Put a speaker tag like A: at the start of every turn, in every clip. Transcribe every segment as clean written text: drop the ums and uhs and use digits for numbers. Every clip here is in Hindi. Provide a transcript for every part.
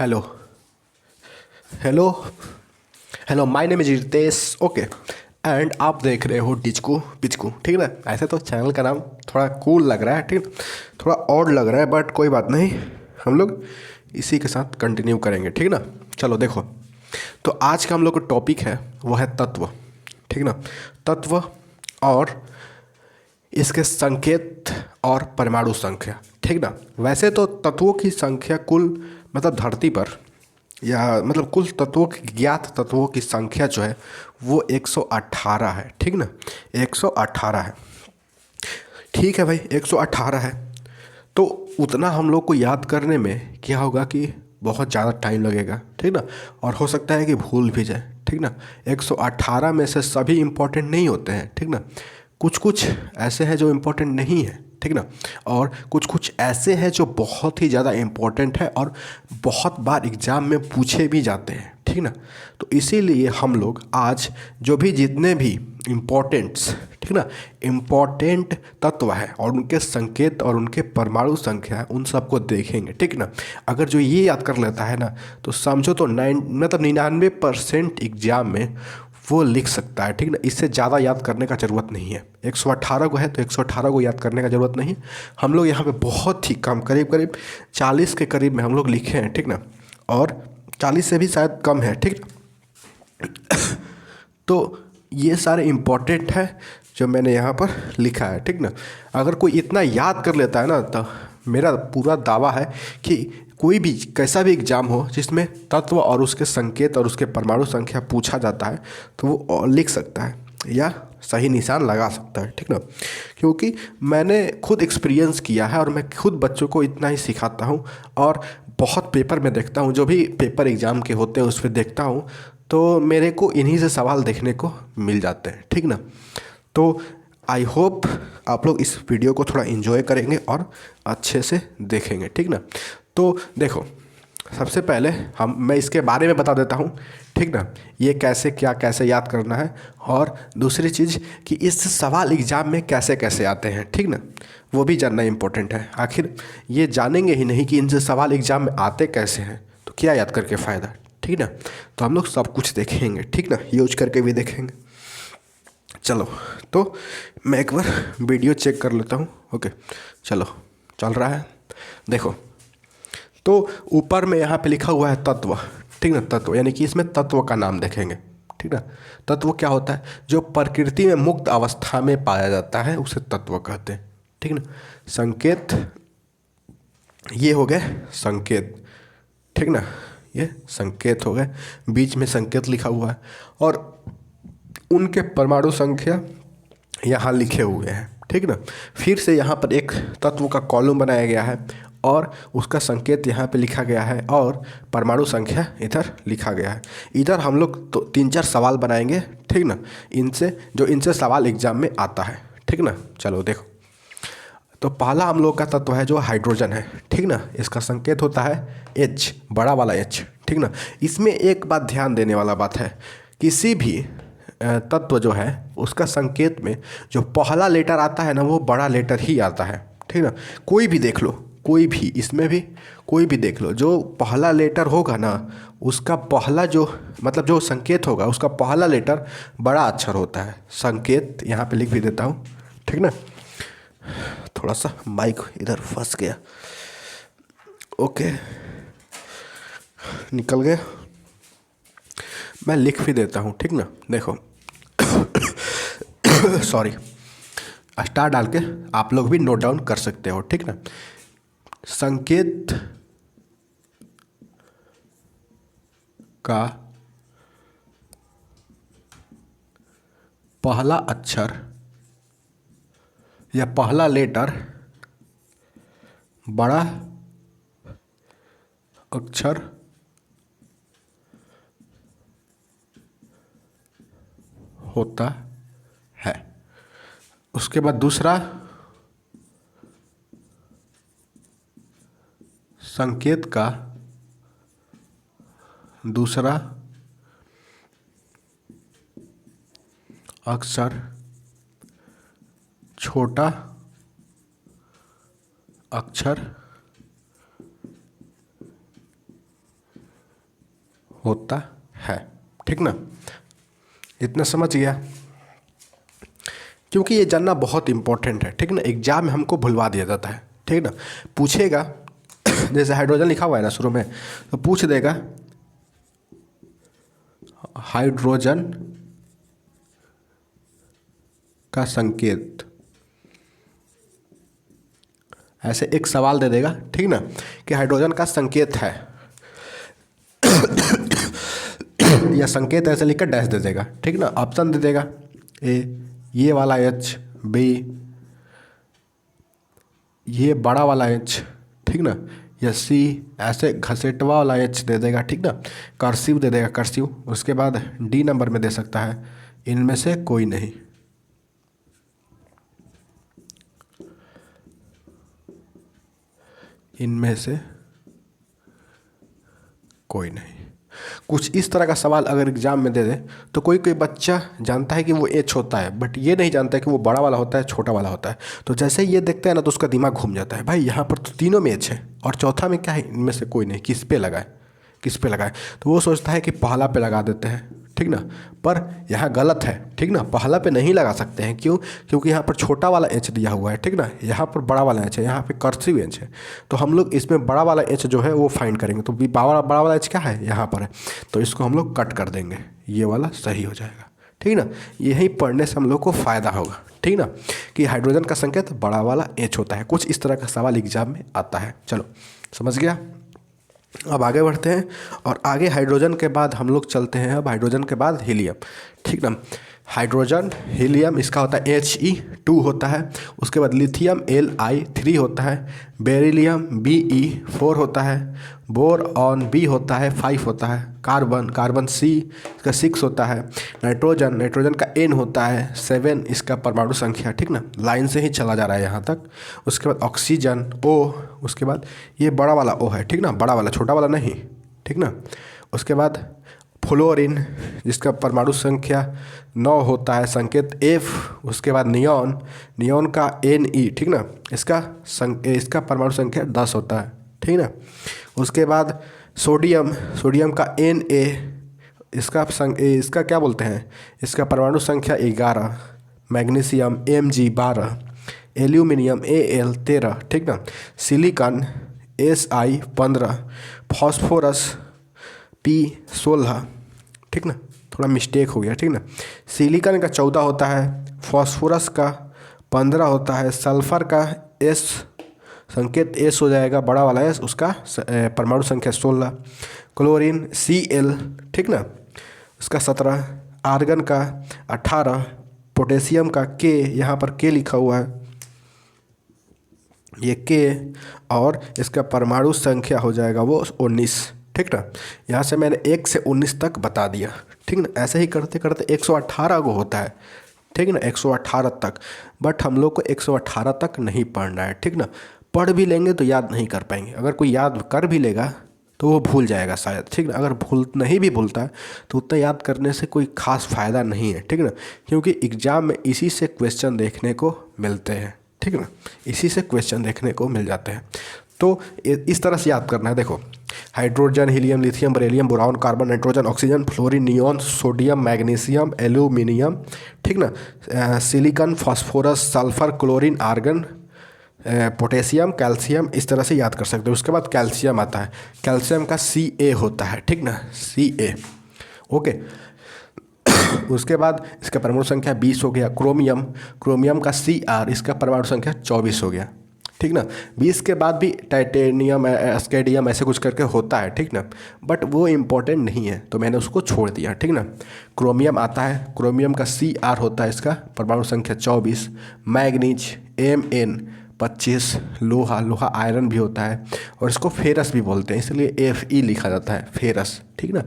A: Hello hello hello, my name is Ritesh. Okay, and आप देख रहे हो डिचकू पिचकू, ठीक है ना। ऐसे तो चैनल का नाम थोड़ा कूल लग रहा है, ठीक है, थोड़ा ऑड लग रहा है, बट कोई बात नहीं, हम लोग इसी के साथ कंटिन्यू करेंगे, ठीक है ना। चलो देखो, तो आज का हम लोग का टॉपिक है वो है तत्व, ठीक ना। तत्व और इसके संकेत और परमाणु संख्या, ठीक ना। वैसे तो तत्वों की संख्या कुल, मतलब धरती पर, या मतलब कुल तत्वों की, ज्ञात तत्वों की संख्या जो है वो 118 है, ठीक ना। 118 है, ठीक है भाई, 118 है। तो उतना हम लोग को याद करने में क्या होगा कि बहुत ज़्यादा टाइम लगेगा, ठीक ना। और हो सकता है कि भूल भी जाए, ठीक ना। 118 में से सभी इम्पोर्टेंट नहीं होते हैं, ठीक ना। कुछ कुछ ऐसे हैं जो इम्पोर्टेंट नहीं है, ठीक ना। और कुछ कुछ ऐसे हैं जो बहुत ही ज़्यादा इम्पोर्टेंट है और बहुत बार एग्ज़ाम में पूछे भी जाते हैं, ठीक ना। तो इसीलिए हम लोग आज जो भी जितने भी इम्पोर्टेंट्स, ठीक ना, इम्पोर्टेंट तत्व है और उनके संकेत और उनके परमाणु संख्या है, उन सबको देखेंगे, ठीक ना। अगर जो ये याद कर लेता है ना, तो समझो तो 99% एग्जाम में वो लिख सकता है, ठीक ना। इससे ज़्यादा याद करने का ज़रूरत नहीं है। 118 को है तो 118 को याद करने का ज़रूरत नहीं। हम लोग यहाँ पे बहुत ही कम, करीब करीब 40 के करीब में हम लोग लिखे हैं, ठीक ना। और 40 से भी शायद कम है, ठीक ना। तो ये सारे इम्पोर्टेंट है जो मैंने यहाँ पर लिखा है, ठीक ना। अगर कोई इतना याद कर लेता है ना, तो मेरा पूरा दावा है कि कोई भी कैसा भी एग्जाम हो जिसमें तत्व और उसके संकेत और उसके परमाणु संख्या पूछा जाता है, तो वो लिख सकता है या सही निशान लगा सकता है, ठीक ना। क्योंकि मैंने खुद एक्सपीरियंस किया है और मैं खुद बच्चों को इतना ही सिखाता हूँ। और बहुत पेपर में देखता हूँ, जो भी पेपर एग्ज़ाम के होते हैं उस पर देखता हूँ, तो मेरे को इन्हीं से सवाल देखने को मिल जाते हैं, ठीक ना। तो आई होप आप लोग इस वीडियो को थोड़ा इन्जॉय करेंगे और अच्छे से देखेंगे, ठीक ना। तो देखो, सबसे पहले मैं इसके बारे में बता देता हूँ, ठीक ना। ये कैसे क्या कैसे याद करना है, और दूसरी चीज़ कि इस सवाल एग्ज़ाम में कैसे कैसे आते हैं, ठीक ना, वो भी जानना इम्पोर्टेंट है। आखिर ये जानेंगे ही नहीं कि इनसे सवाल एग्ज़ाम में आते कैसे हैं, तो क्या याद करके फ़ायदा, ठीक ना। तो हम लोग सब कुछ देखेंगे, ठीक ना, यूज करके भी देखेंगे। चलो, तो मैं एक बार वीडियो चेक कर लेता हूँ। ओके, चलो, चल रहा है। देखो, तो ऊपर में यहाँ पे लिखा हुआ है तत्व, ठीक ना। तत्व यानी कि इसमें तत्व का नाम देखेंगे, ठीक ना। तत्व क्या होता है? जो प्रकृति में मुक्त अवस्था में पाया जाता है उसे तत्व कहते हैं, ठीक ना। संकेत, ये हो गए संकेत, ठीक ना। ये संकेत हो गए, बीच में संकेत लिखा हुआ है, और उनके परमाणु संख्या यहाँ लिखे हुए हैं, ठीक ना। फिर से यहाँ पर एक तत्व का कॉलम बनाया गया है और उसका संकेत यहाँ पे लिखा गया है और परमाणु संख्या इधर लिखा गया है। इधर हम लोग तो 3-4 सवाल बनाएंगे, ठीक ना, इनसे सवाल एग्जाम में आता है, ठीक ना। चलो देखो, तो पहला हम लोग का तत्व है जो हाइड्रोजन है, ठीक ना। इसका संकेत होता है H, बड़ा वाला H, ठीक ना। इसमें एक बात ध्यान देने वाला बात है, किसी भी तत्व जो है उसका संकेत में जो पहला लेटर आता है ना, वो बड़ा लेटर ही आता है, ठीक ना। कोई भी देख लो, कोई भी, इसमें भी कोई भी देख लो, जो पहला लेटर होगा ना, उसका पहला जो, मतलब जो संकेत होगा उसका पहला लेटर बड़ा अक्षर होता है। संकेत यहाँ पे लिख भी देता हूँ, ठीक ना। थोड़ा सा माइक इधर फंस गया, ओके, निकल गया। मैं लिख भी देता हूँ, ठीक ना। देखो, सॉरी, स्टार डाल के आप लोग भी नोट डाउन कर सकते हो, ठीक ना। संकेत का पहला अक्षर या पहला लेटर बड़ा अक्षर होता है। उसके बाद दूसरा, संकेत का दूसरा अक्षर छोटा अक्षर होता है, ठीक ना। इतना समझ गया, क्योंकि ये जानना बहुत इंपॉर्टेंट है, ठीक ना। एग्जाम में हमको भुलवा दिया जाता है, ठीक ना। पूछेगा जैसे हाइड्रोजन लिखा हुआ है ना शुरू में, तो पूछ देगा हाइड्रोजन का संकेत, ऐसे एक सवाल दे देगा, ठीक ना, कि हाइड्रोजन का संकेत है या संकेत ऐसे लिखकर डैश दे देगा, ठीक ना। ऑप्शन दे देगा ए ये वाला एच, बी ये बड़ा वाला एच, ठीक ना, या सी ऐसे घसेटवा वाला एच दे देगा, ठीक ना। कर्सिव दे देगा, कर्सिव। उसके बाद डी नंबर में दे सकता है इनमें से कोई नहीं, इनमें से कोई नहीं। कुछ इस तरह का सवाल अगर एग्जाम में दे दे तो कोई कोई बच्चा जानता है कि वो एच होता है, बट ये नहीं जानता है कि वो बड़ा वाला होता है छोटा वाला होता है। तो जैसे ही ये देखता है ना तो उसका दिमाग घूम जाता है, भाई यहाँ पर तो तीनों में एच है और चौथा में क्या है, इनमें से कोई नहीं, किस पे लगाए, किस पे लगाए। तो वो सोचता है कि पहला पे लगा देते हैं, ठीक ना। पर यहाँ गलत है, ठीक ना। पहला पे नहीं लगा सकते हैं, क्यों? क्योंकि यहाँ पर छोटा वाला एच दिया हुआ है, ठीक ना। यहाँ पर बड़ा वाला एच है, यहाँ पे कर्सिव एच है। तो हम लोग इसमें बड़ा वाला एच जो है वो फाइंड करेंगे। तो बड़ा वाला एच क्या है, यहाँ पर है, तो इसको हम लोग कट कर देंगे, ये वाला सही हो जाएगा, ठीक ना। यही पढ़ने से हम लोग को फ़ायदा होगा, ठीक ना, कि हाइड्रोजन का संकेत बड़ा वाला एच होता है। कुछ इस तरह का सवाल एग्जाम में आता है। चलो समझ गया। अब आगे बढ़ते हैं, और आगे हाइड्रोजन के बाद हम लोग चलते हैं अब हाइड्रोजन के बाद हीलियम, ठीक ना। हाइड्रोजन हीलियम इसका होता है He2 होता है। उसके बाद लिथियम Li3 होता है। बेरिलियम Be4 होता है। बोरॉन B होता है 5 होता है। कार्बन C इसका 6 होता है। नाइट्रोजन का N होता है 7 इसका परमाणु संख्या, ठीक ना। लाइन से ही चला जा रहा है यहाँ तक। उसके बाद ऑक्सीजन O, उसके बाद ये बड़ा वाला O है, ठीक ना, बड़ा वाला, छोटा वाला नहीं, ठीक ना। उसके बाद फ्लोरीन जिसका परमाणु संख्या 9 होता है, संकेत F। उसके बाद नियॉन का Ne, ठीक ना, इसका परमाणु संख्या 10 होता है, ठीक ना। उसके बाद सोडियम का Na, इसका क्या बोलते हैं, इसका परमाणु संख्या 11। Magnesium Mg 12। एल्यूमिनियम Al 13, ठीक ना। Silicon Si 15। फॉस्फोरस P16, ठीक ना, थोड़ा मिस्टेक हो गया, ठीक ना। सिलिकॉन का 14 होता है। फॉस्फोरस का 15 होता है। सल्फर का S, संकेत S हो जाएगा, बड़ा वाला S, उसका परमाणु संख्या 16। क्लोरीन Cl, ठीक ना, उसका 17। आर्गन का 18। पोटेशियम का K, यहाँ पर K लिखा हुआ है, ये K, और इसका परमाणु संख्या हो जाएगा वो 19, ठीक ना। यहाँ से मैंने 1 से 19 तक बता दिया, ठीक ना। ऐसे ही करते करते 118 को होता है, ठीक ना, 118 तक। बट हम लोग को 118 तक नहीं पढ़ना है, ठीक ना। पढ़ भी लेंगे तो याद नहीं कर पाएंगे। अगर कोई याद कर भी लेगा तो वो भूल जाएगा शायद, ठीक ना। अगर नहीं भी भूलता है तो उतना याद करने से कोई खास फ़ायदा नहीं है, ठीक ना। क्योंकि एग्ज़ाम में इसी से क्वेश्चन देखने को मिलते हैं, ठीक ना, इसी से क्वेश्चन देखने को मिल जाते हैं। तो इस तरह से याद करना है। देखो, hydrogen, helium, lithium, beryllium, boron, carbon, nitrogen, oxygen, fluorine, neon, sodium, magnesium, aluminium, ठीक ना, silicon, phosphorus, sulphur, chlorine, argon, potassium, calcium, इस तरह से याद कर सकते हो। उसके बाद कैल्शियम आता है, कैल्शियम का Ca होता है, ठीक ना, Ca, ओके। उसके बाद इसका परमाणु संख्या 20 हो गया। क्रोमियम का Cr, इसका परमाणु संख्या 24 हो गया, ठीक ना। 20 के बाद भी टाइटेनियम, स्केडियम ऐसे कुछ करके होता है, ठीक ना, बट वो इम्पोर्टेंट नहीं है तो मैंने उसको छोड़ दिया, ठीक ना। क्रोमियम आता है, क्रोमियम का Cr होता है, इसका परमाणु संख्या 24। Manganese Mn 25। लोहा आयरन भी होता है, और इसको फेरस भी बोलते हैं, इसलिए Fe लिखा जाता है, फेरस, ठीक ना।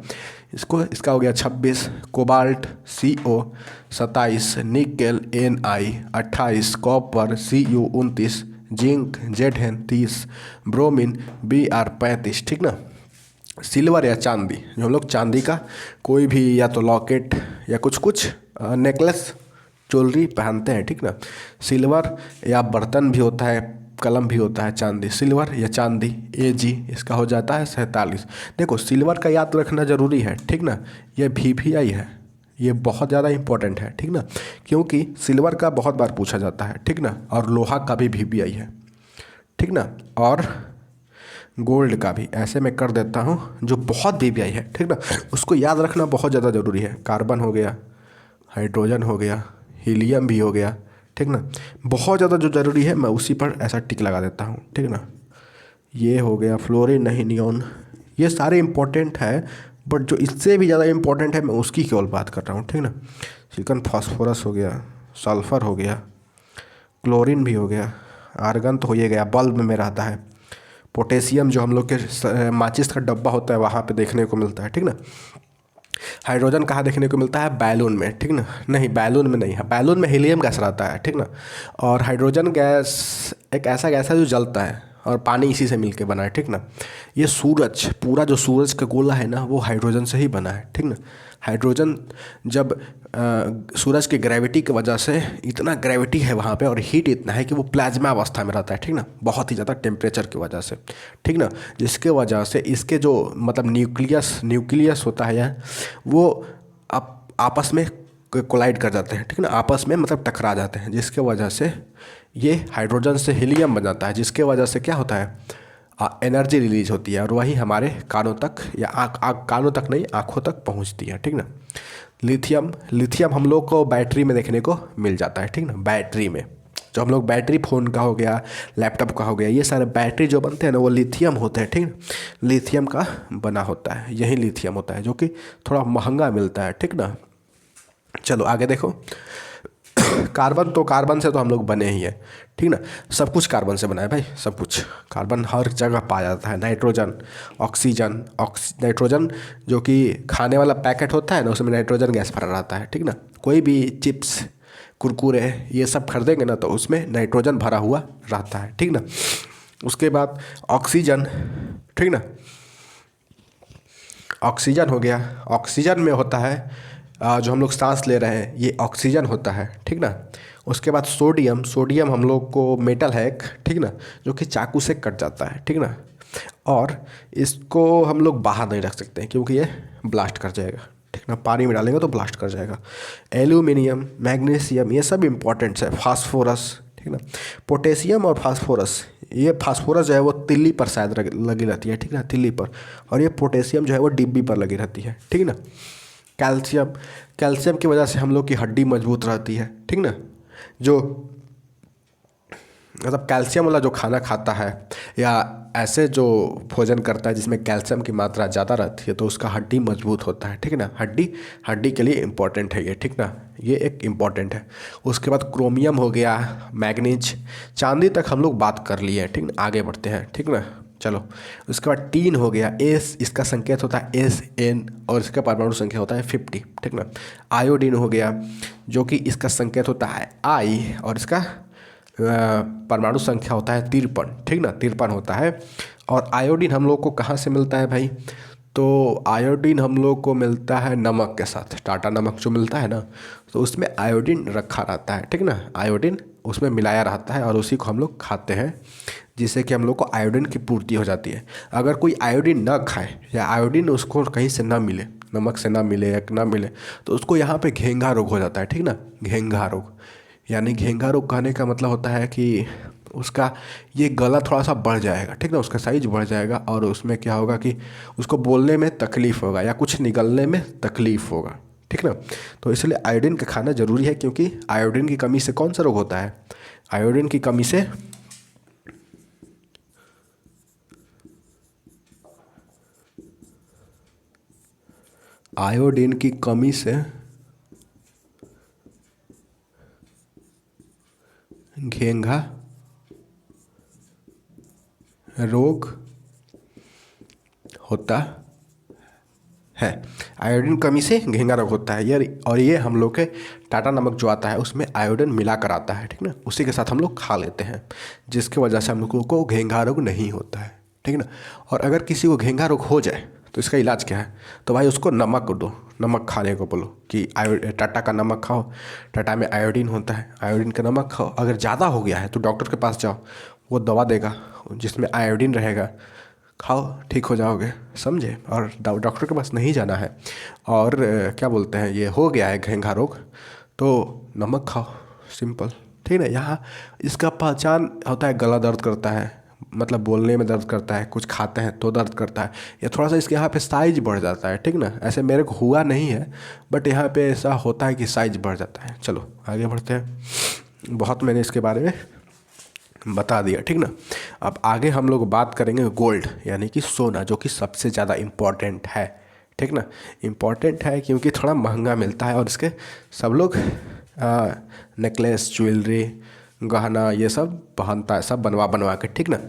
A: इसका हो गया 26। Cobalt Co 27। Nickel Ni 28। Copper Cu 29। Zinc Zn 30। Bromine Br 35, ठीक ना। सिल्वर या चांदी, जो हम लोग चांदी का कोई भी या तो लॉकेट या कुछ नेकलेस ज्वेलरी पहनते हैं, ठीक ना। सिल्वर या बर्तन भी होता है, कलम भी होता है चांदी, सिल्वर या चांदी, AG इसका हो जाता है 47। देखो सिल्वर का याद रखना ज़रूरी है, ठीक ना। ये VVI है, ये बहुत ज़्यादा इंपॉर्टेंट है, ठीक ना, क्योंकि सिल्वर का बहुत बार पूछा जाता है, ठीक ना, और लोहा का भी VVI है, ठीक ना, और गोल्ड का भी। ऐसे मैं कर देता हूँ, जो बहुत VVI है, ठीक ना, उसको याद रखना बहुत ज़्यादा ज़रूरी है। कार्बन हो गया, हाइड्रोजन हो गया, हीलियम भी हो गया, ठीक ना, बहुत ज़्यादा जो ज़रूरी है मैं उसी पर ऐसा टिक लगा देता हूँ, ठीक ना। ये हो गया फ्लोरीन, नहीं नियॉन, ये सारे इंपॉर्टेंट है, बट जो इससे भी ज़्यादा इंपॉर्टेंट है मैं उसकी केवल बात कर रहा हूँ, ठीक ना। सिलिकॉन, फास्फोरस हो गया, सल्फ़र हो गया, क्लोरीन भी हो गया, आर्गन तो हो ही गया, बल्ब में रहता है। पोटेशियम जो हम लोग के माचिस का डब्बा होता है वहाँ पे देखने को मिलता है, ठीक ना। हाइड्रोजन कहाँ देखने को मिलता है? बैलून में, ठीक ना, नहीं बैलून में नहीं है, बैलून में हीलियम गैस रहता है, ठीक ना। और हाइड्रोजन गैस एक ऐसा गैस है जो जलता है और पानी इसी से मिलके बना है, ठीक ना। ये सूरज, पूरा जो सूरज का गोला है ना वो हाइड्रोजन से ही बना है, ठीक ना। हाइड्रोजन जब सूरज की ग्रेविटी की वजह से, इतना ग्रेविटी है वहाँ पे और हीट इतना है कि वो प्लाज्मा अवस्था में रहता है, ठीक ना, बहुत ही ज़्यादा टेम्परेचर की वजह से, ठीक ना, जिसके वजह से इसके जो मतलब न्यूक्लियस होता है यार, वो आपस में कोलाइड कर जाते हैं, ठीक ना, आपस में मतलब टकरा जाते हैं, जिसके वजह से ये हाइड्रोजन से हीलियम बन जाता है, जिसके वजह से क्या होता है, एनर्जी रिलीज होती है और वही हमारे कानों तक या कानों तक नहीं, आँखों तक पहुंचती है, ठीक ना। लिथियम हम लोग को बैटरी में देखने को मिल जाता है, ठीक ना, बैटरी में जो हम लोग बैटरी, फ़ोन का हो गया, लैपटॉप का हो गया, ये सारे बैटरी जो बनते हैं ना वो लिथियम होते हैं, ठीक ना, लिथियम का बना होता है, यही लिथियम होता है जो कि थोड़ा महंगा मिलता है, ठीक ना। चलो आगे देखो। कार्बन, तो कार्बन से तो हम लोग बने ही हैं, ठीक ना, सब कुछ कार्बन से बना है भाई, सब कुछ कार्बन हर जगह पाया जाता है। नाइट्रोजन, ऑक्सीजन, नाइट्रोजन जो कि खाने वाला पैकेट होता है ना उसमें नाइट्रोजन गैस भरा रहता है, ठीक ना। कोई भी चिप्स, कुरकुरे ये सब खरीदेंगे ना तो उसमें नाइट्रोजन भरा हुआ रहता है, ठीक ना। उसके बाद ऑक्सीजन, ठीक ना, ऑक्सीजन हो गया, ऑक्सीजन में होता है जो हम लोग सांस ले रहे हैं ये ऑक्सीजन होता है, ठीक ना। उसके बाद सोडियम, सोडियम हम लोग को मेटल है एक, ठीक ना, जो कि चाकू से कट जाता है, ठीक ना, और इसको हम लोग बाहर नहीं रख सकते हैं क्योंकि ये ब्लास्ट कर जाएगा, ठीक ना, पानी में डालेंगे तो ब्लास्ट कर जाएगा। एल्यूमिनियम, मैग्नीशियम, ये सब इंपॉर्टेंट्स है। फास्फोरस, ठीक ना, पोटेशियम और फास्फोरस, ये फास्फोरस जो है वो तिल्ली पर शायद लगी रहती है, ठीक ना, तिल्ली पर, और ये पोटेशियम जो है वो डिब्बी पर लगी रहती है, ठीक ना। कैल्शियम, कैल्शियम की वजह से हम लोग की हड्डी मजबूत रहती है, ठीक ना। जो मतलब कैल्शियम वाला जो खाना खाता है या ऐसे जो भोजन करता है जिसमें कैल्शियम की मात्रा ज़्यादा रहती है तो उसका हड्डी मजबूत होता है, ठीक है ना। हड्डी के लिए इम्पोर्टेंट है ये, ठीक ना, ये एक इम्पॉर्टेंट है। उसके बाद क्रोमियम हो गया, मैग्नीज, चांदी तक हम लोग बात कर लिए हैं, ठीक ना, आगे बढ़ते हैं, ठीक ना। चलो उसके बाद टीन हो गया, एस इसका संकेत होता है SN और इसका परमाणु संख्या होता है 50, ठीक ना। आयोडीन हो गया जो कि इसका संकेत होता है I और इसका परमाणु संख्या होता है 53, ठीक ना, 53 होता है। और आयोडीन हम लोग को कहाँ से मिलता है भाई? तो आयोडीन हम लोग को मिलता है नमक के साथ, टाटा नमक जो मिलता है ना तो उसमें आयोडीन रखा रहता है, ठीक ना, आयोडीन उसमें मिलाया रहता है और उसी को हम लोग खाते हैं जिससे कि हम लोग को आयोडीन की पूर्ति हो जाती है। अगर कोई आयोडीन ना खाए या आयोडीन उसको कहीं से ना मिले, नमक से ना मिले या ना मिले तो उसको यहाँ पे घेंघा रोग हो जाता है, ठीक ना, घेंघा रोग। यानी घेंघा रोग कहने का मतलब होता है कि उसका ये गला थोड़ा सा बढ़ जाएगा, ठीक ना, उसका साइज बढ़ जाएगा और उसमें क्या होगा कि उसको बोलने में तकलीफ़ होगा या कुछ निगलने में तकलीफ़ होगा, ठीक ना। तो इसलिए आयोडीन का खाना ज़रूरी है क्योंकि आयोडीन की कमी से कौन सा रोग होता है? आयोडीन की कमी से आयोडीन की कमी से घेंघा रोग होता है। आयोडीन कमी से घेंघा रोग होता है ये, और ये हम लोग के टाटा नमक जो आता है उसमें आयोडीन मिला कर आता है, ठीक ना, उसी के साथ हम लोग खा लेते हैं जिसकी वजह से हम लोगों को घेंघा रोग नहीं होता है, ठीक ना। और अगर किसी को घेंघा रोग हो जाए तो इसका इलाज क्या है? तो भाई उसको नमक दो, नमक खाने को बोलो कि टाटा का नमक खाओ, टाटा में आयोडीन होता है, आयोडीन का नमक खाओ। अगर ज़्यादा हो गया है तो डॉक्टर के पास जाओ, वो दवा देगा जिसमें आयोडीन रहेगा, खाओ ठीक हो जाओगे, समझे। और डॉक्टर के पास नहीं जाना है और क्या बोलते हैं, ये हो गया है घेंघा रोग, तो नमक खाओ, सिंपल, ठीक है। यहाँ इसका पहचान होता है, गला दर्द करता है, मतलब बोलने में दर्द करता है, कुछ खाते हैं तो दर्द करता है, या थोड़ा सा इसके यहाँ पे साइज बढ़ जाता है, ठीक ना। ऐसे मेरे को हुआ नहीं है, बट यहाँ पे ऐसा होता है कि साइज बढ़ जाता है। चलो आगे बढ़ते हैं, बहुत मैंने इसके बारे में बता दिया, ठीक ना। अब आगे हम लोग बात करेंगे गोल्ड यानी कि सोना, जो कि सबसे ज़्यादा इम्पॉर्टेंट है, ठीक ना। इम्पॉर्टेंट है क्योंकि थोड़ा महंगा मिलता है और इसके सब लोग नेकलेस, ज्वेलरी, गहना ये सब पहनता है, सब बनवा बनवा के, ठीक ना।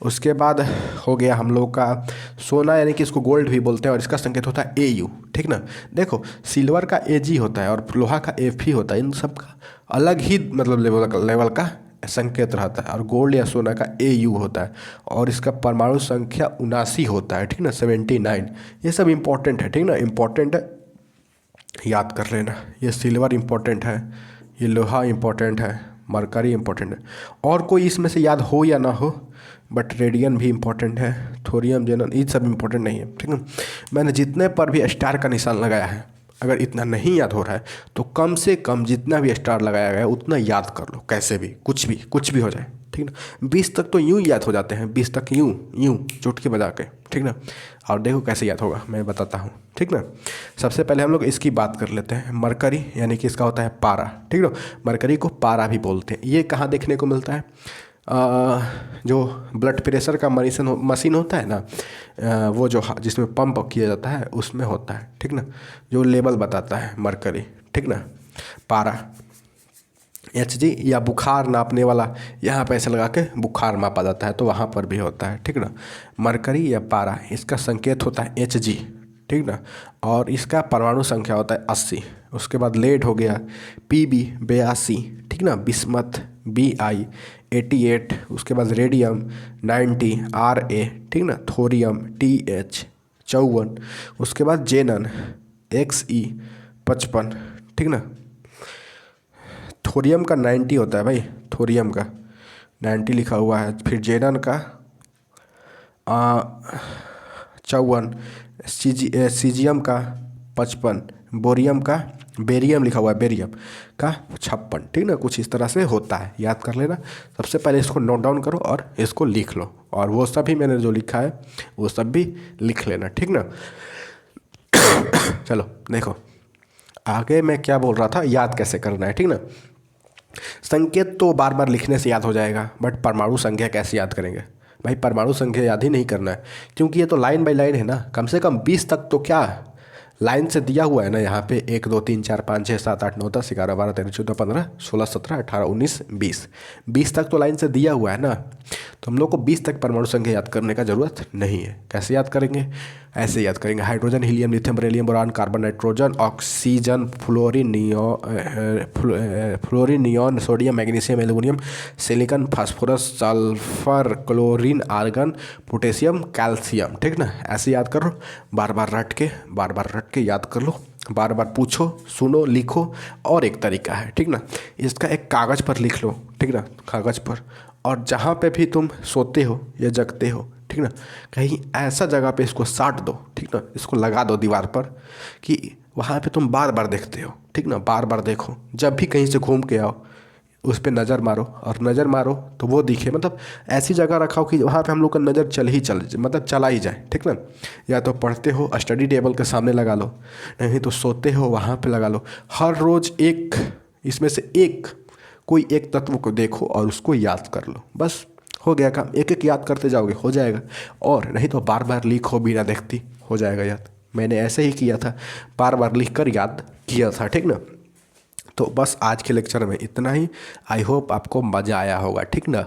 A: उसके बाद हो गया हम लोग का सोना यानी कि इसको गोल्ड भी बोलते हैं और इसका संकेत होता है AU, ठीक ना। देखो सिल्वर का AG होता है और लोहा का FE होता है, इन सब का अलग ही मतलब लेवल का संकेत रहता है। और गोल्ड या सोना का AU होता है और इसका परमाणु संख्या 79 होता है, ठीक ना, 79। ये सब इम्पोर्टेंट है, ठीक ना, इम्पोर्टेंट है, याद कर लेना। ये सिल्वर इम्पोर्टेंट है, ये लोहा इम्पोर्टेंट है, मरकरी इम्पोर्टेंट है, और कोई इसमें से याद हो या ना हो, बट रेडियन भी इम्पोर्टेंट है, थोरियम, जेनन, ये सब इम्पोर्टेंट नहीं है, ठीक है। मैंने जितने पर भी स्टार का निशान लगाया है, अगर इतना नहीं याद हो रहा है तो कम से कम जितना भी स्टार लगाया गया है उतना याद कर लो, कैसे भी, कुछ भी हो जाए, ठीक ना। 20 तक तो यूँ याद हो जाते हैं, 20 तक यूँ चुटकी बजा के, ठीक ना। और देखो कैसे याद होगा, मैं बताता हूँ, ठीक ना। सबसे पहले हम लोग इसकी बात कर लेते हैं, मरकरी यानी कि इसका होता है पारा, ठीक ना। मरकरी को पारा भी बोलते हैं। ये कहाँ देखने को मिलता है, जो ब्लड प्रेशर का मशीन होता है ना, वो जो जिसमें पंप किया जाता है उसमें होता है, ठीक ना, जो लेवल बताता है मरकरी, ठीक ना। पारा HG या बुखार नापने वाला, यहाँ पे ऐसे लगा के बुखार मापा जाता है तो वहाँ पर भी होता है, ठीक ना। मरकरी या पारा, इसका संकेत होता है HG, ठीक ना। और इसका परमाणु संख्या होता है 80। उसके बाद लेड हो गया PB 82, ठीक ना। Bismuth BI 88। उसके बाद रेडियम 90 RA, ठीक ना। Thorium TH 54। उसके बाद जेनन XE 55, ठीक ना। थोरियम का 90 होता है भाई, थोरियम का 90 लिखा हुआ है। फिर जेनन का 54, सीजियम का 55, बेरियम लिखा हुआ है, बेरियम का 56, ठीक ना। कुछ इस तरह से होता है, याद कर लेना। सबसे पहले इसको नोट डाउन करो और इसको लिख लो, और वो सब भी मैंने जो लिखा है वो सब भी लिख लेना, ठीक ना। चलो देखो आगे मैं क्या बोल रहा था, याद कैसे करना है, ठीक ना। संकेत तो बार बार लिखने से याद हो जाएगा, बट परमाणु संख्या कैसे याद करेंगे भाई। परमाणु संख्या याद ही नहीं करना है क्योंकि ये तो लाइन बाय लाइन है ना। कम से कम 20 तक तो क्या लाइन से दिया हुआ है ना, यहाँ पे 1 2 3 4 5 6 7 8 9 10 11 12 13 14 15 16 17 18 19 20 तक तो लाइन से दिया हुआ है ना। तो हम लोग को 20 तक परमाणु संख्या याद करने का ज़रूरत नहीं है। कैसे याद करेंगे, ऐसे याद करेंगे, hydrogen, helium, lithium, beryllium, boron, carbon, nitrogen, oxygen, fluorine, neon, sodium, magnesium, aluminium, silicon, phosphorus, sulphur, chlorine, argon, potassium, calcium, ठीक ना। ऐसे याद करो, बार बार रट के याद कर लो, बार बार पूछो, सुनो, लिखो। और एक तरीका है, ठीक ना, इसका एक कागज़ पर लिख लो, ठीक ना, कागज़ पर। और जहाँ पे भी तुम सोते हो या जगते हो, ठीक ना, कहीं ऐसा जगह पे इसको साट दो, ठीक ना, इसको लगा दो दीवार पर कि वहाँ पे तुम बार बार देखते हो, ठीक ना। बार बार देखो, जब भी कहीं से घूम के आओ उस पर नज़र मारो, और नज़र मारो तो वो दिखे, मतलब ऐसी जगह रखाओ कि वहाँ पे हम लोग का नज़र चला ही जाए, ठीक ना। या तो पढ़ते हो स्टडी टेबल के सामने लगा लो, नहीं तो सोते हो वहाँ पे लगा लो। हर रोज़ एक इसमें से कोई एक तत्व को देखो और उसको याद कर लो, बस हो गया काम। एक एक याद करते जाओगे हो जाएगा, और नहीं तो बार बार लिखो, बिना देखती हो जाएगा याद। मैंने ऐसे ही किया था, बार बार लिख कर याद किया था, ठीक ना। तो बस आज के लेक्चर में इतना ही। आई होप आपको मज़ा आया होगा, ठीक ना।